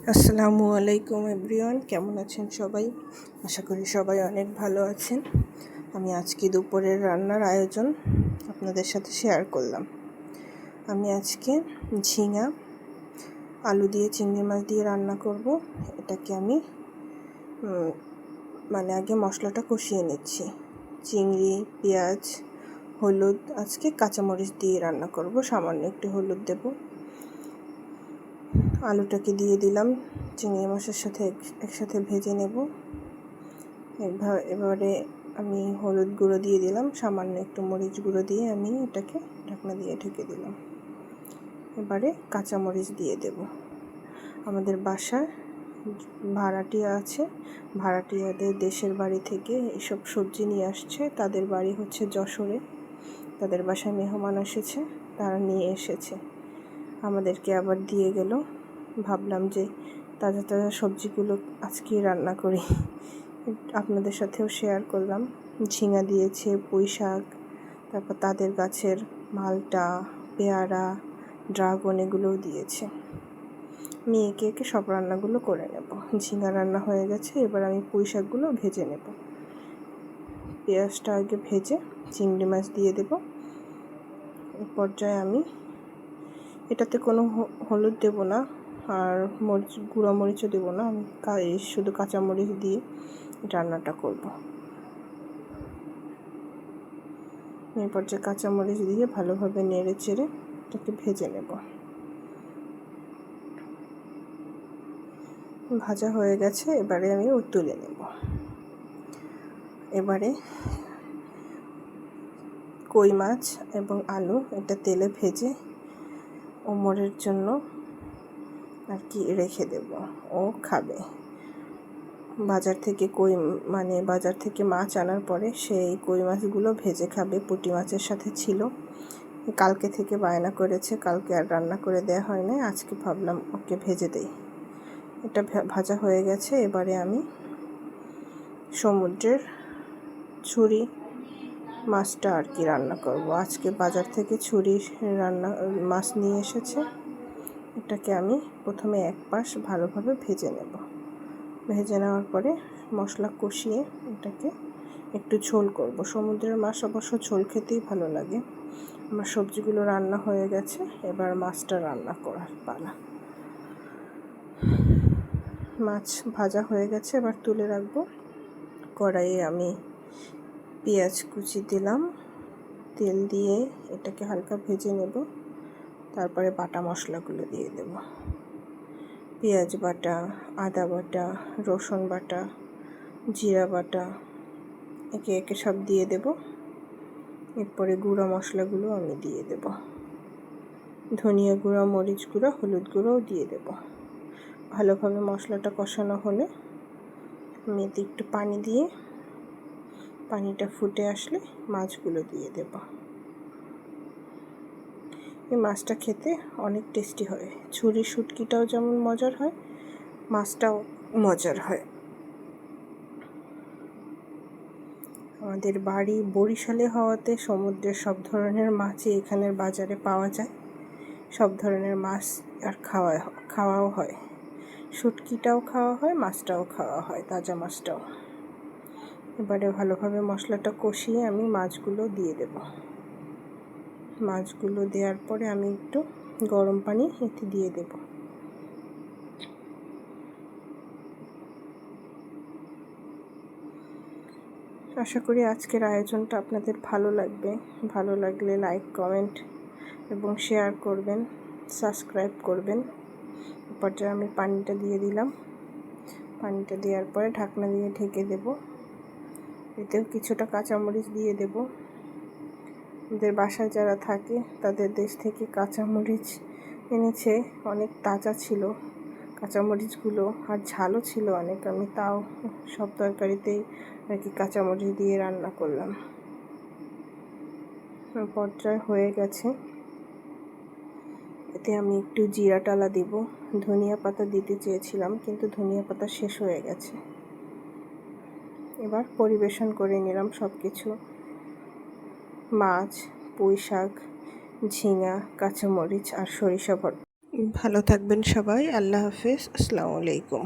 আসসালামু আলাইকুম এভরিওয়ান, কেমন আছেন সবাই? আশা করি সবাই অনেক ভালো আছেন। আমি আজকে দুপুরের রান্নার আয়োজন আপনাদের সাথে শেয়ার করলাম। আমি আজকে ঝিঙা আলু দিয়ে চিংড়ি মাছ দিয়ে রান্না করব। এটাকে আমি আগে মশলাটা কষিয়ে নিচ্ছি। চিংড়ি, পেঁয়াজ, হলুদ, আজকে কাঁচামরিচ দিয়ে রান্না করব। সামান্য একটু হলুদ দেব। আলুটাকে দিয়ে দিলাম, চিংড়ি মাছের সাথে একসাথে ভেজে নেব। এবারে আমি হলুদ গুঁড়ো দিয়ে দিলাম, সামান্য একটু মরিচ গুঁড়ো দিয়ে আমি এটাকে ঢাকনা দিয়ে ঢেকে দিলাম। এবারে কাঁচামরিচ দিয়ে দেব। আমাদের বাসায় ভাড়াটিয়া আছে, ভাড়াটিয়াদের দেশের বাড়ি থেকে এসব সবজি নিয়ে আসছে। তাদের বাড়ি হচ্ছে যশোরে। তাদের বাসায় মেহমান এসেছে, তারা নিয়ে এসেছে, আমাদেরকে আবার দিয়ে গেল। ভাবলাম যে তাজা তাজা সবজিগুলো আজকে রান্না করি, আপনাদের সাথেও শেয়ার করলাম। ঝিঙা দিয়েছে, পুঁই শাক, তারপর তাদের গাছের মালটা, পেয়ারা, ড্রাগন, এগুলোও দিয়েছে। আমি একে একে সব রান্নাগুলো করে নেব। ঝিঙা রান্না হয়ে গেছে, এবার আমি পুঁই শাকগুলো ভেজে নেব। পেঁয়াজটা আগে ভেজে চিংড়ি মাছ দিয়ে দেব। এই পর্যায়ে আমি এটাতে কোনো হলুদ দেব না, আর গুঁড়া মরিচও দেবো না। আমি শুধু কাঁচামরিচ দিয়ে রান্নাটা করব। এই পর্যায়ে কাঁচামরিচ দিয়ে ভালোভাবে নেড়ে চেড়ে এটাকে ভেজে নেব। ভাজা হয়ে গেছে, এবারে আমি তুলে নেব। এবারে কই মাছ এবং আলু এটা তেলে ভেজে ওমরের জন্য আর কি রেখে দেব, ও খাবে। বাজার থেকে মাছ আনার পরে সেই কই মাছগুলো ভেজে খাবে। পুঁটি মাছের সাথে ছিল, কালকে থেকে বায়না করেছে, কালকে আর রান্না করে দেওয়া হয় না। আজকে ভাবলাম ওকে ভেজে দেই। এটা ভাজা হয়ে গেছে। এবারে আমি সমুদ্রের ছুরি মাছটা আর কি রান্না করব। আজকে বাজার থেকে মাছ নিয়ে এসেছে। এটাকে আমি প্রথমে এক পাশ ভালোভাবে ভেজে নেব। ভেজে নেওয়ার পরে মশলা কষিয়ে এটাকে একটু ঝোল করব। সমুদ্রের মাছ অবশ্য ঝোল খেতেই ভালো লাগে। আমার সবজিগুলো রান্না হয়ে গেছে, এবার মাছটা রান্না করার পালা। মাছ ভাজা হয়ে গেছে, এবার তুলে রাখবো। কড়াইয়ে আমি পেঁয়াজ কুচি দিলাম, তেল দিয়ে এটাকে হালকা ভেজে নেব। তারপরে বাটা মশলাগুলো দিয়ে দেব। পেঁয়াজ বাটা, আদা বাটা, রসুন বাটা, জিরা বাটা, একে একে সব দিয়ে দেব। এরপরে গুঁড়া মশলাগুলো আমি দিয়ে দেব। ধনিয়া গুঁড়া, মরিচ গুঁড়া, হলুদ গুঁড়োও দিয়ে দেব। ভালোভাবে মশলাটা কষানো হলে আমি এতে একটু পানি দিয়ে, পানিটা ফুটে আসলে মাছগুলো দিয়ে দেব। এই মাছটা খেতে অনেক টেস্টি হয়। ছুরি শুটকিটাও যেমন মজার হয়, মাছটাও মজার হয়। আমাদের বাড়ি বরিশালে হওয়াতে সমুদ্রের সব ধরনের মাছই এখানের বাজারে পাওয়া যায়। সব ধরনের মাছ আর খাওয়াও হয়। শুটকিটাও খাওয়া হয়, মাছটাও খাওয়া হয়, তাজা মাছটাও। এবারে ভালোভাবে মশলাটা কষিয়ে আমি মাছগুলো দিয়ে দেব। মাছগুলো দেওয়ার পরে আমি একটু গরম পানি এতে দিয়ে দেব। আশা করি আজকের আয়োজনটা আপনাদের ভালো লাগবে। ভালো লাগলে লাইক, কমেন্ট এবং শেয়ার করবেন, সাবস্ক্রাইব করবেন। পর্যায়ে আমি পানিটা দিয়ে দিলাম। পানিটা দেওয়ার পরে ঢাকনা দিয়ে ঢেকে দেব। এতেও কিছুটা কাঁচামরিচ দিয়ে দেব। আমাদের বাসায় যারা থাকে তাদের দেশ থেকে কাঁচামরিচ এনেছে, অনেক তাজা ছিল কাঁচামরিচগুলো, আর ঝালও ছিল অনেক। আমি তাও সব তরকারিতেই আর কি কাঁচামরিচ দিয়ে রান্না করলাম। পর্যায়ে হয়ে গেছে। এতে আমি একটু জিরা টালা দিব। ধনিয়া পাতা দিতে চেয়েছিলাম, কিন্তু ধনিয়া পাতা শেষ হয়ে গেছে। এবার পরিবেশন করে নিলাম সব কিছু। মাছ, পুঁই শাক, ঝিঙা, কাঁচামরিচ আর সরিষা ভালো থাকবেন সবাই। আল্লাহ হাফেজ। আসসালামু আলাইকুম।